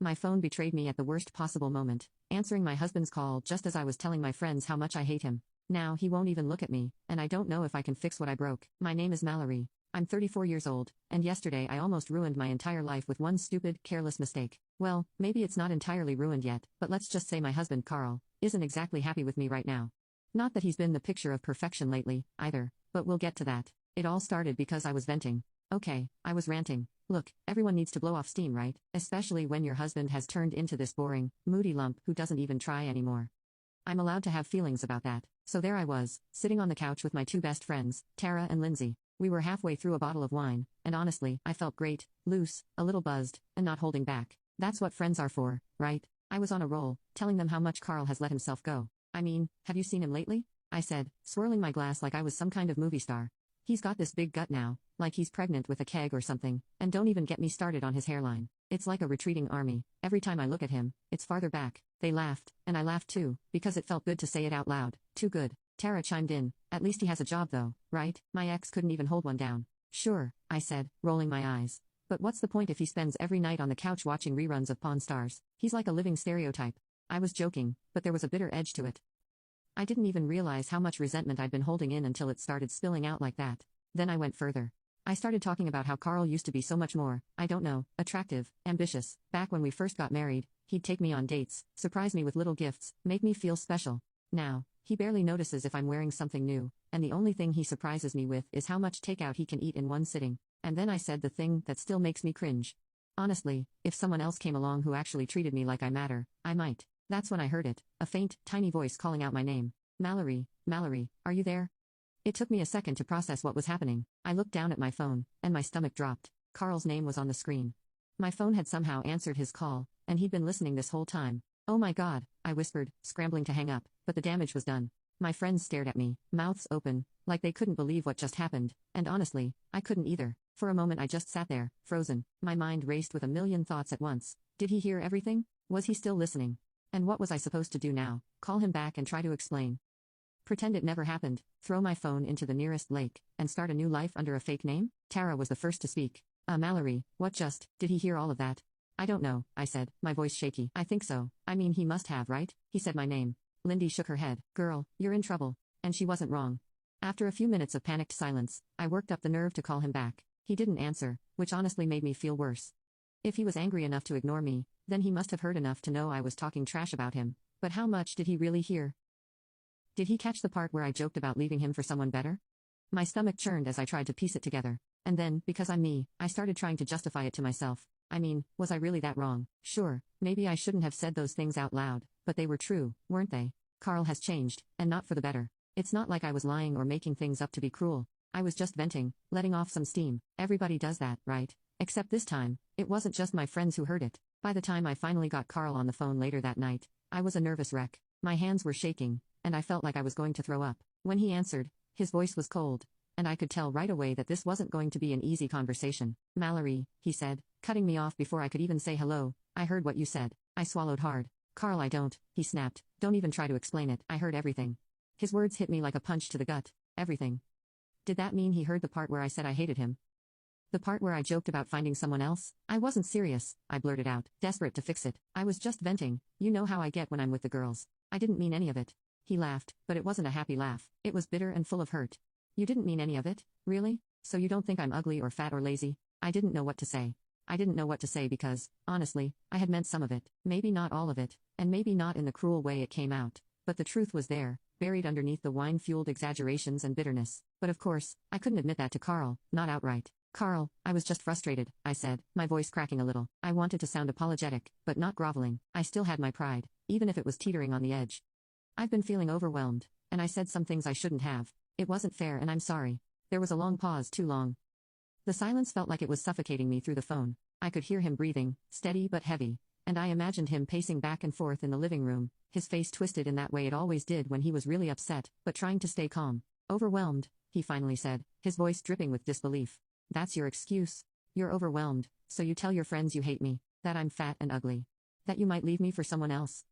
My phone betrayed me at the worst possible moment, answering my husband's call just as I was telling my friends how much I hate him. Now he won't even look at me, and I don't know if I can fix what I broke. My name is Mallory. I'm 34 years old, and yesterday I almost ruined my entire life with one stupid, careless mistake. Well, maybe it's not entirely ruined yet, but let's just say my husband, Carl, isn't exactly happy with me right now. Not that he's been the picture of perfection lately, either, but we'll get to that. It all started because I was venting. Okay, I was ranting. Look, everyone needs to blow off steam, right? Especially when your husband has turned into this boring, moody lump who doesn't even try anymore. I'm allowed to have feelings about that. So there I was, sitting on the couch with my two best friends, Tara and Lindsay. We were halfway through a bottle of wine, and honestly, I felt great, loose, a little buzzed, and not holding back. That's what friends are for, right? I was on a roll, telling them how much Carl has let himself go. I mean, have you seen him lately? I said, swirling my glass like I was some kind of movie star. He's got this big gut now, like he's pregnant with a keg or something, and don't even get me started on his hairline. It's like a retreating army. Every time I look at him, it's farther back. They laughed, and I laughed too, because it felt good to say it out loud. Too good. Tara chimed in, at least he has a job though, right? My ex couldn't even hold one down. Sure, I said, rolling my eyes. But what's the point if he spends every night on the couch watching reruns of Pawn Stars? He's like a living stereotype. I was joking, but there was a bitter edge to it. I didn't even realize how much resentment I'd been holding in until it started spilling out like that. Then I went further. I started talking about how Carl used to be so much more, I don't know, attractive, ambitious. Back when we first got married, he'd take me on dates, surprise me with little gifts, make me feel special. Now, he barely notices if I'm wearing something new, and the only thing he surprises me with is how much takeout he can eat in one sitting. And then I said the thing that still makes me cringe. Honestly, if someone else came along who actually treated me like I matter, I might. That's when I heard it, a faint, tiny voice calling out my name. Mallory, Mallory, are you there? It took me a second to process what was happening. I looked down at my phone, and my stomach dropped. Carl's name was on the screen. My phone had somehow answered his call, and he'd been listening this whole time. Oh my God, I whispered, scrambling to hang up, but the damage was done. My friends stared at me, mouths open, like they couldn't believe what just happened, and honestly, I couldn't either. For a moment I just sat there, frozen. My mind raced with a million thoughts at once. Did he hear everything? Was he still listening? And what was I supposed to do now? Call him back and try to explain? Pretend it never happened, throw my phone into the nearest lake, and start a new life under a fake name? Tara was the first to speak. Mallory, did he hear all of that? I don't know, I said, my voice shaky. I think so. I mean, he must have, right? He said my name. Lindy shook her head. Girl, you're in trouble. And she wasn't wrong. After a few minutes of panicked silence, I worked up the nerve to call him back. He didn't answer, which honestly made me feel worse. If he was angry enough to ignore me, then he must have heard enough to know I was talking trash about him. But how much did he really hear? Did he catch the part where I joked about leaving him for someone better? My stomach churned as I tried to piece it together. And then, because I'm me, I started trying to justify it to myself. I mean, was I really that wrong? Sure, maybe I shouldn't have said those things out loud, but they were true, weren't they? Carl has changed, and not for the better. It's not like I was lying or making things up to be cruel. I was just venting, letting off some steam. Everybody does that, right? Except this time, it wasn't just my friends who heard it. By the time I finally got Carl on the phone later that night, I was a nervous wreck. My hands were shaking, and I felt like I was going to throw up. When he answered, his voice was cold, and I could tell right away that this wasn't going to be an easy conversation. Mallory, he said, cutting me off before I could even say hello. I heard what you said. I swallowed hard. Carl, I don't, he snapped. Don't even try to explain it. I heard everything. His words hit me like a punch to the gut. Everything. Did that mean he heard the part where I said I hated him? The part where I joked about finding someone else? I wasn't serious, I blurted out, desperate to fix it. I was just venting. You know how I get when I'm with the girls. I didn't mean any of it. He laughed, but it wasn't a happy laugh. It was bitter and full of hurt. You didn't mean any of it? Really? So you don't think I'm ugly or fat or lazy? I didn't know what to say. I didn't know what to say because, honestly, I had meant some of it. Maybe not all of it, and maybe not in the cruel way it came out. But the truth was there, buried underneath the wine-fueled exaggerations and bitterness. But of course, I couldn't admit that to Carl, not outright. Carl, I was just frustrated, I said, my voice cracking a little. I wanted to sound apologetic, but not groveling. I still had my pride, even if it was teetering on the edge. I've been feeling overwhelmed, and I said some things I shouldn't have. It wasn't fair and I'm sorry. There was a long pause, too long. The silence felt like it was suffocating me through the phone. I could hear him breathing, steady but heavy, and I imagined him pacing back and forth in the living room, his face twisted in that way it always did when he was really upset, but trying to stay calm. Overwhelmed, he finally said, his voice dripping with disbelief. That's your excuse? You're overwhelmed, so you tell your friends you hate me, that I'm fat and ugly, that you might leave me for someone else.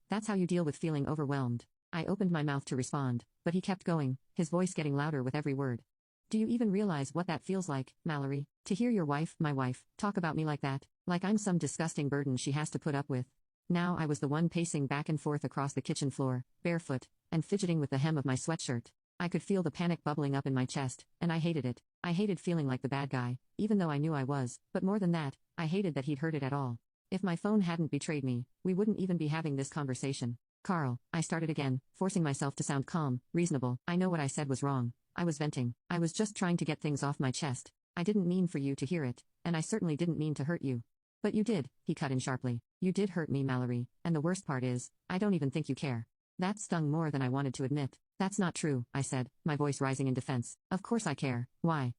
That's how you deal with feeling overwhelmed. I opened my mouth to respond, but he kept going, his voice getting louder with every word. Do you even realize what that feels like, Mallory? To hear your wife, my wife, talk about me like that, like I'm some disgusting burden she has to put up with. Now I was the one pacing back and forth across the kitchen floor, barefoot, and fidgeting with the hem of my sweatshirt. I could feel the panic bubbling up in my chest, and I hated it. I hated feeling like the bad guy, even though I knew I was, but more than that, I hated that he'd heard it at all. If my phone hadn't betrayed me, we wouldn't even be having this conversation. Carl, I started again, forcing myself to sound calm, reasonable. I know what I said was wrong. I was venting. I was just trying to get things off my chest. I didn't mean for you to hear it, and I certainly didn't mean to hurt you. But you did, he cut in sharply. You did hurt me, Mallory, and the worst part is, I don't even think you care. That stung more than I wanted to admit. That's not true, I said, my voice rising in defense. Of course I care. Why?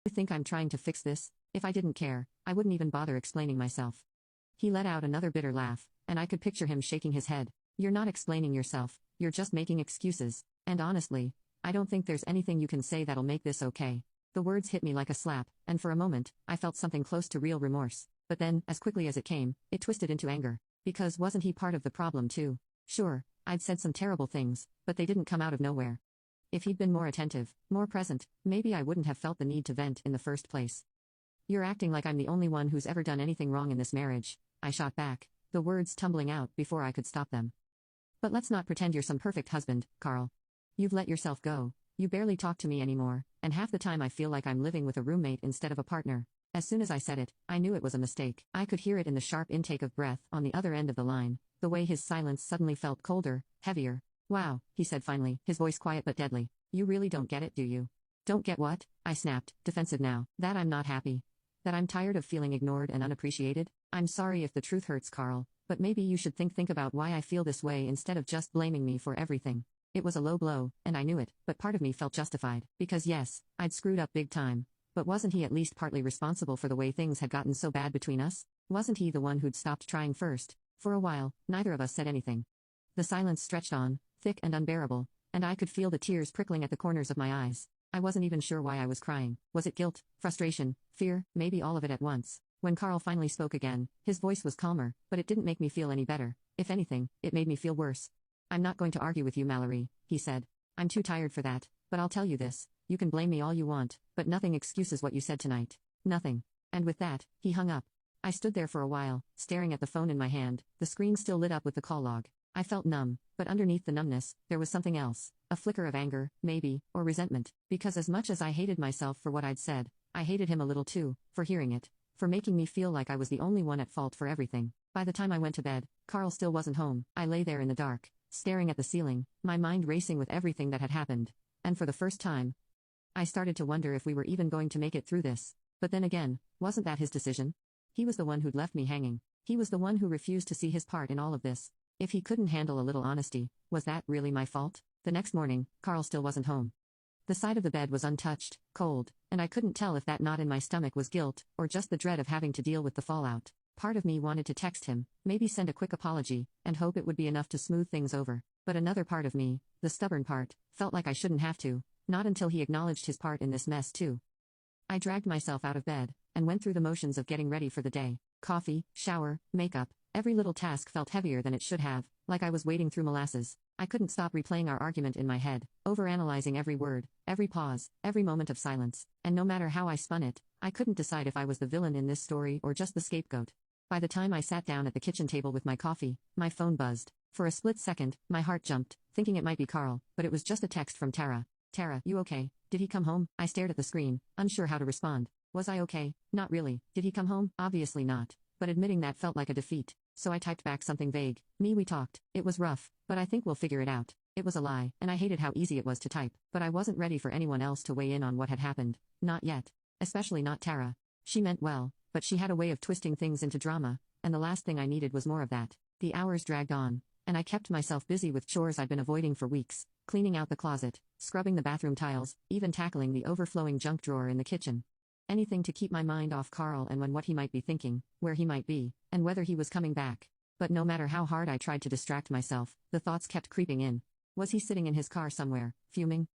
You think I'm trying to fix this? If I didn't care, I wouldn't even bother explaining myself. He let out another bitter laugh, and I could picture him shaking his head. You're not explaining yourself, you're just making excuses. And honestly, I don't think there's anything you can say that'll make this okay. The words hit me like a slap, and for a moment, I felt something close to real remorse. But then, as quickly as it came, it twisted into anger. Because wasn't he part of the problem too? Sure, I'd said some terrible things, but they didn't come out of nowhere. If he'd been more attentive, more present, maybe I wouldn't have felt the need to vent in the first place. You're acting like I'm the only one who's ever done anything wrong in this marriage, I shot back, the words tumbling out before I could stop them. But let's not pretend you're some perfect husband, Carl. You've let yourself go, you barely talk to me anymore, and half the time I feel like I'm living with a roommate instead of a partner. As soon as I said it, I knew it was a mistake. I could hear it in the sharp intake of breath on the other end of the line, the way his silence suddenly felt colder, heavier. Wow, he said finally, his voice quiet but deadly. You really don't get it, do you? Don't get what? I snapped, defensive now. That I'm not happy. That I'm tired of feeling ignored and unappreciated? I'm sorry if the truth hurts, Carl, but maybe you should think about why I feel this way instead of just blaming me for everything. It was a low blow, and I knew it, but part of me felt justified, because yes, I'd screwed up big time. But wasn't he at least partly responsible for the way things had gotten so bad between us? Wasn't he the one who'd stopped trying first? For a while, neither of us said anything. The silence stretched on, thick and unbearable, and I could feel the tears prickling at the corners of my eyes. I wasn't even sure why I was crying. Was it guilt, frustration, fear, maybe all of it at once? When Carl finally spoke again, his voice was calmer, but it didn't make me feel any better. If anything, it made me feel worse. I'm not going to argue with you, Mallory, he said. I'm too tired for that, but I'll tell you this. You can blame me all you want, but nothing excuses what you said tonight. Nothing. And with that, he hung up. I stood there for a while, staring at the phone in my hand, the screen still lit up with the call log. I felt numb, but underneath the numbness, there was something else. A flicker of anger, maybe, or resentment. Because as much as I hated myself for what I'd said, I hated him a little too, for hearing it. For making me feel like I was the only one at fault for everything. By the time I went to bed, Carl still wasn't home. I lay there in the dark, staring at the ceiling, my mind racing with everything that had happened. And for the first time, I started to wonder if we were even going to make it through this. But then again, wasn't that his decision? He was the one who'd left me hanging. He was the one who refused to see his part in all of this. If he couldn't handle a little honesty, was that really my fault? The next morning, Carl still wasn't home. The side of the bed was untouched, cold, and I couldn't tell if that knot in my stomach was guilt, or just the dread of having to deal with the fallout. Part of me wanted to text him, maybe send a quick apology, and hope it would be enough to smooth things over. But another part of me, the stubborn part, felt like I shouldn't have to. Not until he acknowledged his part in this mess too. I dragged myself out of bed, and went through the motions of getting ready for the day. Coffee, shower, makeup, every little task felt heavier than it should have, like I was wading through molasses. I couldn't stop replaying our argument in my head, overanalyzing every word, every pause, every moment of silence, and no matter how I spun it, I couldn't decide if I was the villain in this story or just the scapegoat. By the time I sat down at the kitchen table with my coffee, my phone buzzed. For a split second, my heart jumped, thinking it might be Carl, but it was just a text from Tara. Tara, you okay? Did he come home? I stared at the screen, unsure how to respond. Was I okay? Not really. Did he come home? Obviously not. But admitting that felt like a defeat. So I typed back something vague. We talked. It was rough, but I think we'll figure it out. It was a lie, and I hated how easy it was to type. But I wasn't ready for anyone else to weigh in on what had happened. Not yet. Especially not Tara. She meant well, but she had a way of twisting things into drama, and the last thing I needed was more of that. The hours dragged on, and I kept myself busy with chores I'd been avoiding for weeks. Cleaning out the closet, scrubbing the bathroom tiles, even tackling the overflowing junk drawer in the kitchen. Anything to keep my mind off Carl and what he might be thinking, where he might be, and whether he was coming back. But no matter how hard I tried to distract myself, the thoughts kept creeping in. Was he sitting in his car somewhere, fuming?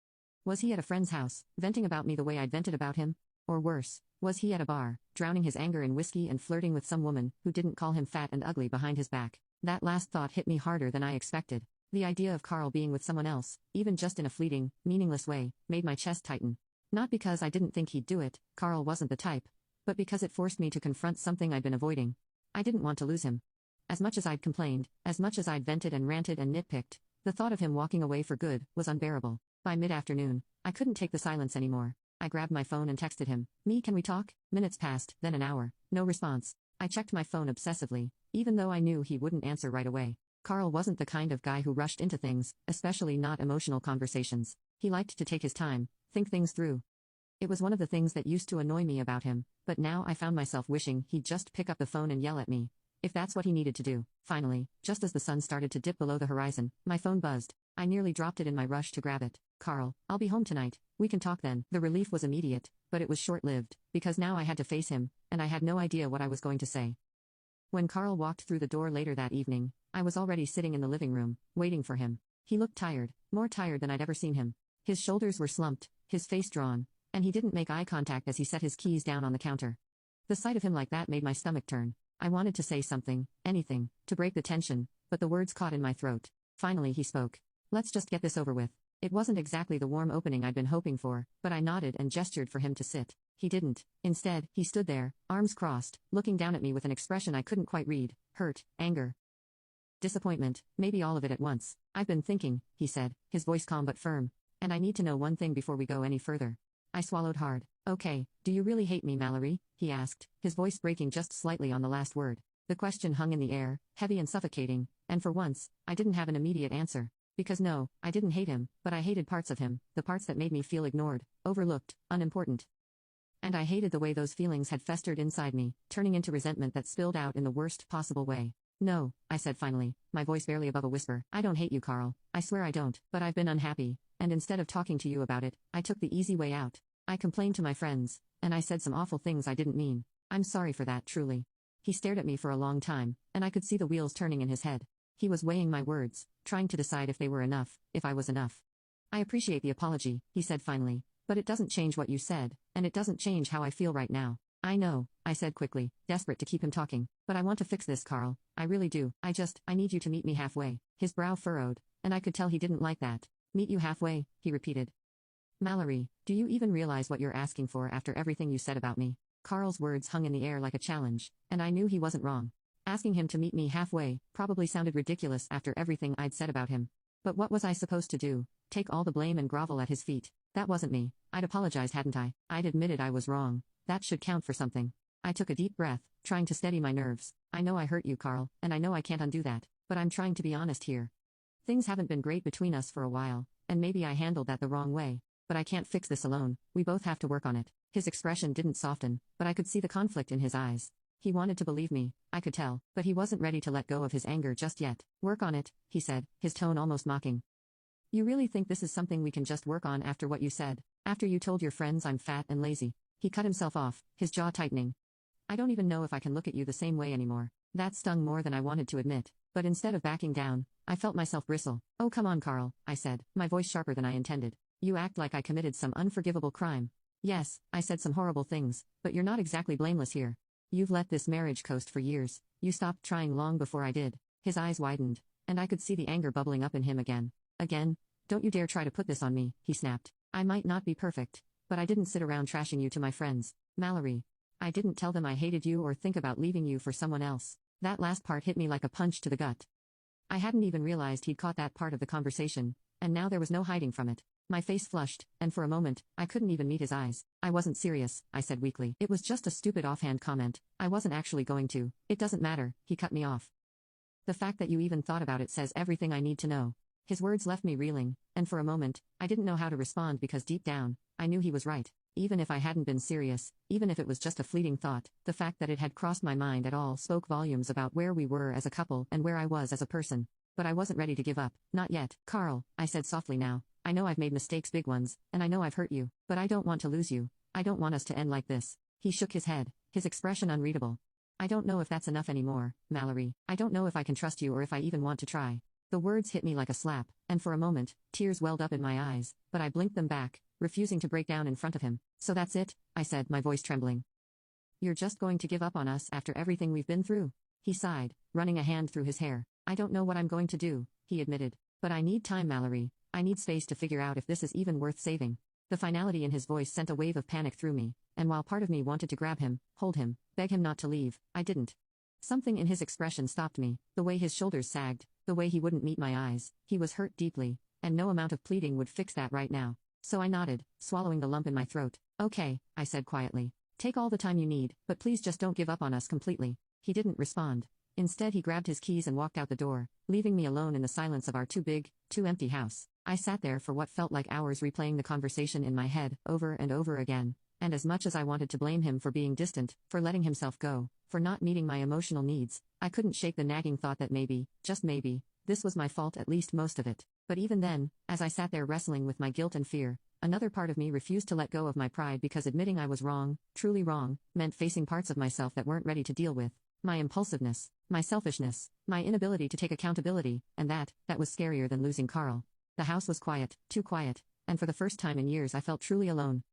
Was he at a friend's house, venting about me the way I'd vented about him? Or worse, was he at a bar, drowning his anger in whiskey and flirting with some woman who didn't call him fat and ugly behind his back? That last thought hit me harder than I expected. The idea of Carl being with someone else, even just in a fleeting, meaningless way, made my chest tighten. Not because I didn't think he'd do it, Carl wasn't the type, but because it forced me to confront something I'd been avoiding. I didn't want to lose him. As much as I'd complained, as much as I'd vented and ranted and nitpicked, the thought of him walking away for good was unbearable. By mid-afternoon, I couldn't take the silence anymore. I grabbed my phone and texted him, "Me, can we talk?" Minutes passed, then an hour. No response. I checked my phone obsessively, even though I knew he wouldn't answer right away. Carl wasn't the kind of guy who rushed into things, especially not emotional conversations. He liked to take his time, think things through. It was one of the things that used to annoy me about him, but now I found myself wishing he'd just pick up the phone and yell at me, if that's what he needed to do. Finally, just as the sun started to dip below the horizon, my phone buzzed. I nearly dropped it in my rush to grab it. "Carl, I'll be home tonight. We can talk then." The relief was immediate, but it was short-lived, because now I had to face him, and I had no idea what I was going to say. When Carl walked through the door later that evening, I was already sitting in the living room, waiting for him. He looked tired, more tired than I'd ever seen him. His shoulders were slumped, his face drawn, and he didn't make eye contact as he set his keys down on the counter. The sight of him like that made my stomach turn. I wanted to say something, anything, to break the tension, but the words caught in my throat. Finally he spoke. "Let's just get this over with." It wasn't exactly the warm opening I'd been hoping for, but I nodded and gestured for him to sit. He didn't. Instead, he stood there, arms crossed, looking down at me with an expression I couldn't quite read: hurt, anger, disappointment, maybe all of it at once. "I've been thinking," he said, his voice calm but firm, "and I need to know one thing before we go any further." I swallowed hard. "Okay, do you really hate me, Mallory?" he asked, his voice breaking just slightly on the last word. The question hung in the air, heavy and suffocating, and for once, I didn't have an immediate answer. Because no, I didn't hate him, but I hated parts of him, the parts that made me feel ignored, overlooked, unimportant. And I hated the way those feelings had festered inside me, turning into resentment that spilled out in the worst possible way. "No," I said finally, my voice barely above a whisper. "I don't hate you, Carl. I swear I don't, but I've been unhappy, and instead of talking to you about it, I took the easy way out. I complained to my friends, and I said some awful things I didn't mean. I'm sorry for that, truly." He stared at me for a long time, and I could see the wheels turning in his head. He was weighing my words, trying to decide if they were enough, if I was enough. "I appreciate the apology," he said finally, "but it doesn't change what you said, and it doesn't change how I feel right now." "I know," I said quickly, desperate to keep him talking, "but I want to fix this, Carl. I really do. I need you to meet me halfway." His brow furrowed, and I could tell he didn't like that. "Meet you halfway," he repeated. "Mallory, do you even realize what you're asking for after everything you said about me?" Carl's words hung in the air like a challenge, and I knew he wasn't wrong. Asking him to meet me halfway probably sounded ridiculous after everything I'd said about him. But what was I supposed to do? Take all the blame and grovel at his feet? That wasn't me. I'd apologized, hadn't I? I'd admitted I was wrong. That should count for something. I took a deep breath, trying to steady my nerves. "I know I hurt you, Carl, and I know I can't undo that, but I'm trying to be honest here. Things haven't been great between us for a while, and maybe I handled that the wrong way. But I can't fix this alone. We both have to work on it." His expression didn't soften, but I could see the conflict in his eyes. He wanted to believe me, I could tell, but he wasn't ready to let go of his anger just yet. "Work on it," he said, his tone almost mocking. "You really think this is something we can just work on after what you said? After you told your friends I'm fat and lazy?" He cut himself off, his jaw tightening. "I don't even know if I can look at you the same way anymore." That stung more than I wanted to admit, but instead of backing down, I felt myself bristle. "Oh, come on, Carl," I said, my voice sharper than I intended. "You act like I committed some unforgivable crime." "Yes, I said some horrible things, but you're not exactly blameless here. You've let this marriage coast for years. You stopped trying long before I did." His eyes widened, and I could see the anger bubbling up in him again. "Again? Don't you dare try to put this on me," he snapped. "I might not be perfect, but I didn't sit around trashing you to my friends, Mallory. I didn't tell them I hated you or think about leaving you for someone else." That last part hit me like a punch to the gut. I hadn't even realized he'd caught that part of the conversation, and now there was no hiding from it. My face flushed, and for a moment, I couldn't even meet his eyes. "I wasn't serious," I said weakly. "It was just a stupid offhand comment. I wasn't actually going to." "It doesn't matter," he cut me off. "The fact that you even thought about it says everything I need to know." His words left me reeling, and for a moment, I didn't know how to respond because deep down, I knew he was right. Even if I hadn't been serious, even if it was just a fleeting thought, the fact that it had crossed my mind at all spoke volumes about where we were as a couple and where I was as a person. But I wasn't ready to give up, not yet. "Carl," I said softly now, "I know I've made mistakes, big ones, and I know I've hurt you, but I don't want to lose you. I don't want us to end like this." He shook his head, his expression unreadable. "I don't know if that's enough anymore, Mallory. I don't know if I can trust you or if I even want to try." The words hit me like a slap, and for a moment, tears welled up in my eyes, but I blinked them back, refusing to break down in front of him. "So that's it?" I said, my voice trembling. "You're just going to give up on us after everything we've been through?" He sighed, running a hand through his hair. "I don't know what I'm going to do," he admitted. "But I need time, Mallory. I need space to figure out if this is even worth saving." The finality in his voice sent a wave of panic through me, and while part of me wanted to grab him, hold him, beg him not to leave, I didn't. Something in his expression stopped me, the way his shoulders sagged, the way he wouldn't meet my eyes. He was hurt deeply, and no amount of pleading would fix that right now. So I nodded, swallowing the lump in my throat. Okay, I said quietly. Take all the time you need, but please just don't give up on us completely. He didn't respond. Instead, he grabbed his keys and walked out the door, leaving me alone in the silence of our too big, too empty house. I sat there for what felt like hours replaying the conversation in my head, over and over again. And as much as I wanted to blame him for being distant, for letting himself go, for not meeting my emotional needs, I couldn't shake the nagging thought that maybe, just maybe, this was my fault, at least most of it. But even then, as I sat there wrestling with my guilt and fear, another part of me refused to let go of my pride because admitting I was wrong, truly wrong, meant facing parts of myself that weren't ready to deal with. My impulsiveness, my selfishness, my inability to take accountability, and that was scarier than losing Carl. The house was quiet, too quiet, and for the first time in years I felt truly alone.